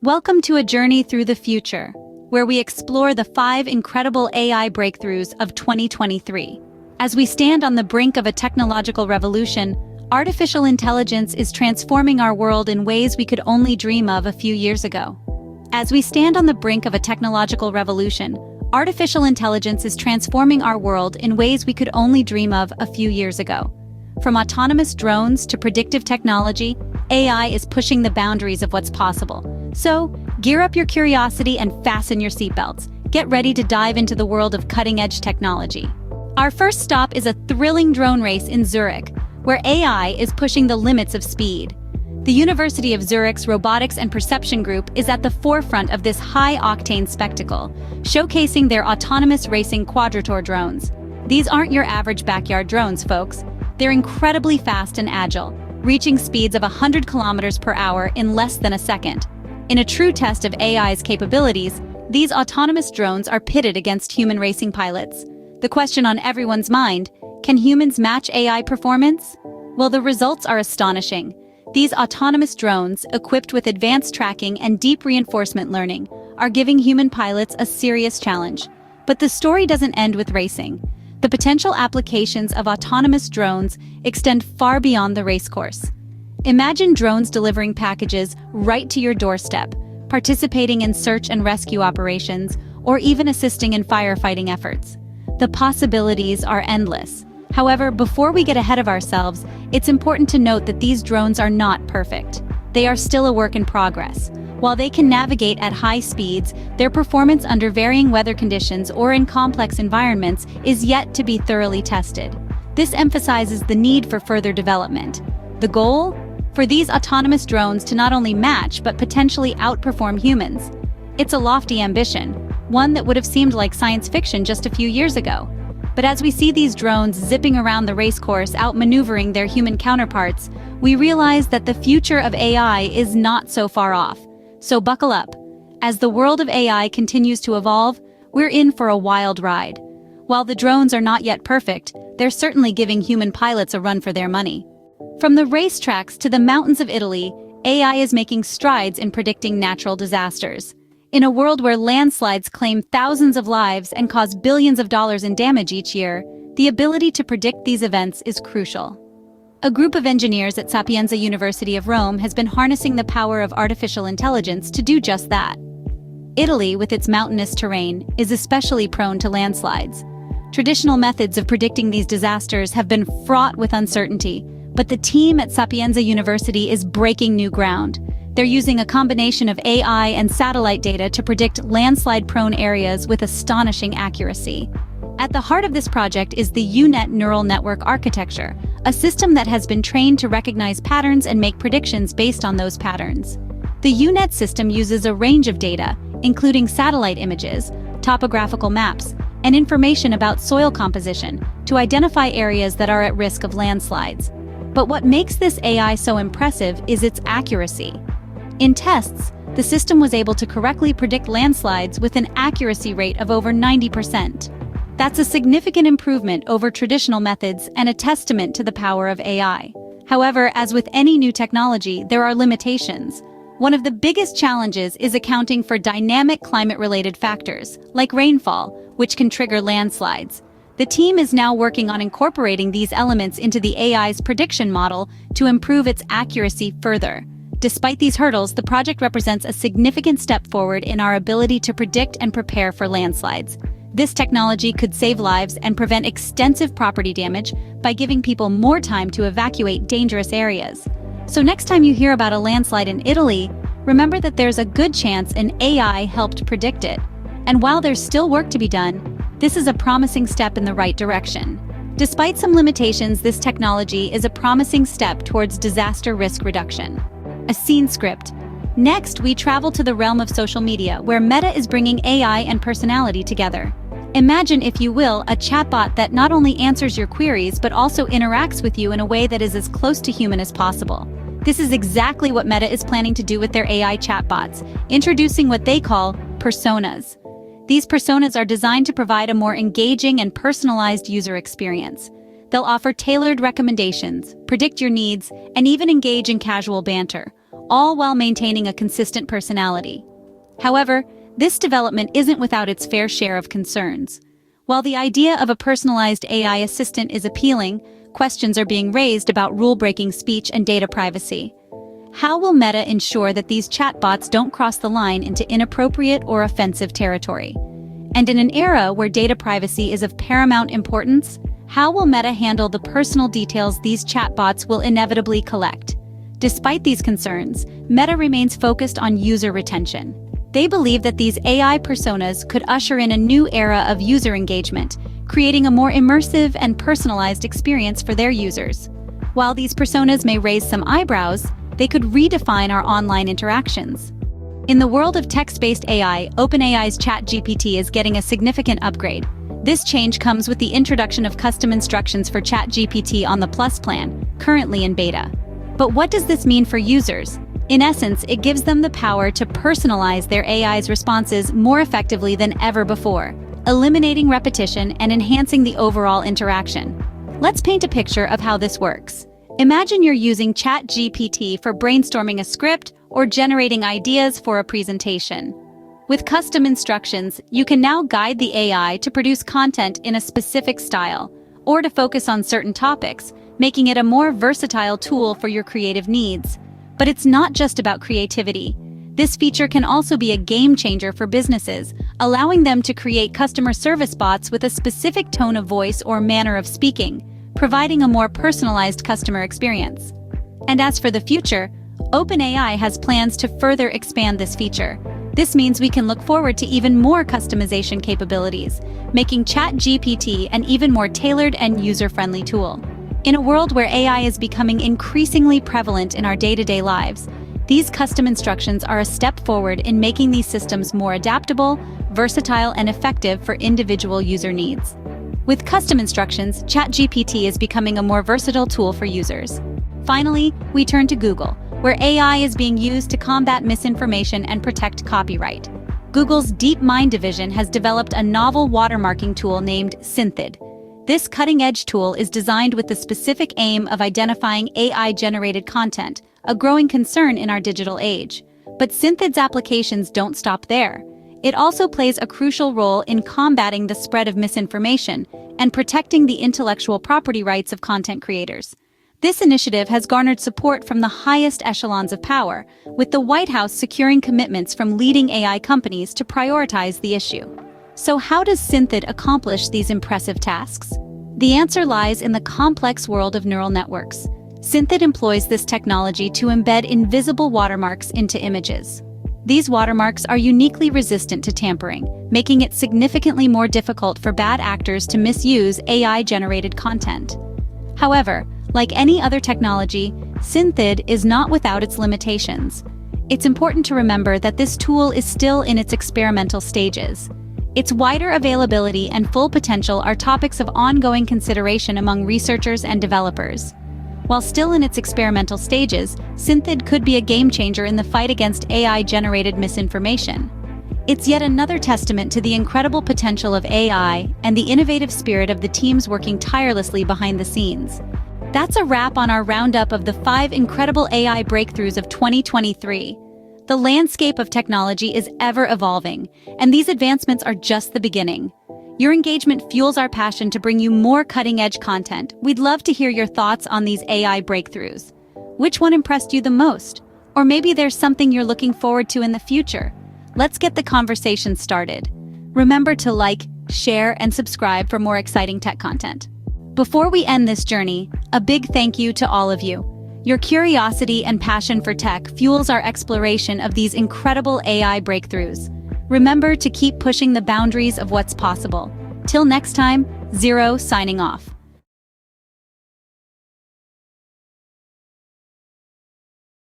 Welcome to a journey through the future, where we explore the 5 incredible AI breakthroughs of 2023. As we stand on the brink of a technological revolution, artificial intelligence is transforming our world in ways we could only dream of a few years ago. As we stand on the brink of a technological revolution, artificial intelligence is transforming our world in ways we could only dream of a few years ago. From autonomous drones to predictive technology, AI is pushing the boundaries of what's possible. So, gear up your curiosity and fasten your seatbelts. Get ready to dive into the world of cutting-edge technology. Our first stop is a thrilling drone race in Zurich, where AI is pushing the limits of speed. The University of Zurich's Robotics and Perception Group is at the forefront of this high-octane spectacle, showcasing their autonomous racing quadrotor drones. These aren't your average backyard drones, folks. They're incredibly fast and agile, reaching speeds of 100 kilometers per hour in less than a second. In a true test of AI's capabilities, these autonomous drones are pitted against human racing pilots. The question on everyone's mind, can humans match AI performance? Well, the results are astonishing. These autonomous drones, equipped with advanced tracking and deep reinforcement learning, are giving human pilots a serious challenge. But the story doesn't end with racing. The potential applications of autonomous drones extend far beyond the racecourse. Imagine drones delivering packages right to your doorstep, participating in search and rescue operations, or even assisting in firefighting efforts. The possibilities are endless. However, before we get ahead of ourselves, it's important to note that these drones are not perfect. They are still a work in progress. While they can navigate at high speeds, their performance under varying weather conditions or in complex environments is yet to be thoroughly tested. This emphasizes the need for further development. The goal? For these autonomous drones to not only match but potentially outperform humans. It's a lofty ambition, one that would have seemed like science fiction just a few years ago. But as we see these drones zipping around the racecourse, outmaneuvering their human counterparts, we realize that the future of AI is not so far off. So buckle up. As the world of AI continues to evolve, we're in for a wild ride. While the drones are not yet perfect, they're certainly giving human pilots a run for their money. From the racetracks to the mountains of Italy, AI is making strides in predicting natural disasters. In a world where landslides claim thousands of lives and cause billions of dollars in damage each year, the ability to predict these events is crucial. A group of engineers at Sapienza University of Rome has been harnessing the power of artificial intelligence to do just that. Italy, with its mountainous terrain, is especially prone to landslides. Traditional methods of predicting these disasters have been fraught with uncertainty, but the team at Sapienza University is breaking new ground. They're using a combination of AI and satellite data to predict landslide-prone areas with astonishing accuracy. At the heart of this project is the UNet neural network architecture, a system that has been trained to recognize patterns and make predictions based on those patterns. The UNet system uses a range of data, including satellite images, topographical maps, and information about soil composition, to identify areas that are at risk of landslides. But what makes this AI so impressive is its accuracy. In tests, the system was able to correctly predict landslides with an accuracy rate of over 90%. That's a significant improvement over traditional methods and a testament to the power of AI. However, as with any new technology, there are limitations. One of the biggest challenges is accounting for dynamic climate-related factors, like rainfall, which can trigger landslides. The team is now working on incorporating these elements into the AI's prediction model to improve its accuracy further. Despite these hurdles, the project represents a significant step forward in our ability to predict and prepare for landslides. This technology could save lives and prevent extensive property damage by giving people more time to evacuate dangerous areas. So next time you hear about a landslide in Italy, remember that there's a good chance an AI helped predict it. And while there's still work to be done, this is a promising step in the right direction. Despite some limitations, this technology is a promising step towards disaster risk reduction. A scene script. Next, we travel to the realm of social media, where Meta is bringing AI and personality together. Imagine, if you will, a chatbot that not only answers your queries, but also interacts with you in a way that is as close to human as possible. This is exactly what Meta is planning to do with their AI chatbots, introducing what they call personas. These personas are designed to provide a more engaging and personalized user experience. They'll offer tailored recommendations, predict your needs, and even engage in casual banter, all while maintaining a consistent personality. However, this development isn't without its fair share of concerns. While the idea of a personalized AI assistant is appealing, questions are being raised about rule-breaking speech and data privacy. How will Meta ensure that these chatbots don't cross the line into inappropriate or offensive territory? And in an era where data privacy is of paramount importance, how will Meta handle the personal details these chatbots will inevitably collect? Despite these concerns, Meta remains focused on user retention. They believe that these AI personas could usher in a new era of user engagement, creating a more immersive and personalized experience for their users. While these personas may raise some eyebrows, they could redefine our online interactions. In the world of text-based AI, OpenAI's ChatGPT is getting a significant upgrade. This change comes with the introduction of custom instructions for ChatGPT on the Plus plan, currently in beta. But what does this mean for users? In essence, it gives them the power to personalize their AI's responses more effectively than ever before, eliminating repetition and enhancing the overall interaction. Let's paint a picture of how this works. Imagine you're using ChatGPT for brainstorming a script or generating ideas for a presentation. With custom instructions, you can now guide the AI to produce content in a specific style, or to focus on certain topics, making it a more versatile tool for your creative needs. But it's not just about creativity. This feature can also be a game changer for businesses, allowing them to create customer service bots with a specific tone of voice or manner of speaking, providing a more personalized customer experience. And as for the future, OpenAI has plans to further expand this feature. This means we can look forward to even more customization capabilities, making ChatGPT an even more tailored and user-friendly tool. In a world where AI is becoming increasingly prevalent in our day-to-day lives, these custom instructions are a step forward in making these systems more adaptable, versatile, and effective for individual user needs. With custom instructions, ChatGPT is becoming a more versatile tool for users. Finally, we turn to Google, where AI is being used to combat misinformation and protect copyright. Google's DeepMind division has developed a novel watermarking tool named Synthid. This cutting-edge tool is designed with the specific aim of identifying AI-generated content, a growing concern in our digital age. But Synthid's applications don't stop there. It also plays a crucial role in combating the spread of misinformation and protecting the intellectual property rights of content creators. This initiative has garnered support from the highest echelons of power, with the White House securing commitments from leading AI companies to prioritize the issue. So how does Synthid accomplish these impressive tasks? The answer lies in the complex world of neural networks. Synthid employs this technology to embed invisible watermarks into images. These watermarks are uniquely resistant to tampering, making it significantly more difficult for bad actors to misuse AI-generated content. However, like any other technology, Synthid is not without its limitations. It's important to remember that this tool is still in its experimental stages. Its wider availability and full potential are topics of ongoing consideration among researchers and developers. While still in its experimental stages, Synthid could be a game-changer in the fight against AI-generated misinformation. It's yet another testament to the incredible potential of AI and the innovative spirit of the teams working tirelessly behind the scenes. That's a wrap on our roundup of the 5 incredible AI breakthroughs of 2023. The landscape of technology is ever evolving, and these advancements are just the beginning. Your engagement fuels our passion to bring you more cutting-edge content. We'd love to hear your thoughts on these AI breakthroughs. Which one impressed you the most? Or maybe there's something you're looking forward to in the future. Let's get the conversation started. Remember to like, share, and subscribe for more exciting tech content. Before we end this journey, a big thank you to all of you. Your curiosity and passion for tech fuels our exploration of these incredible AI breakthroughs. Remember to keep pushing the boundaries of what's possible. Till next time, Zero signing off.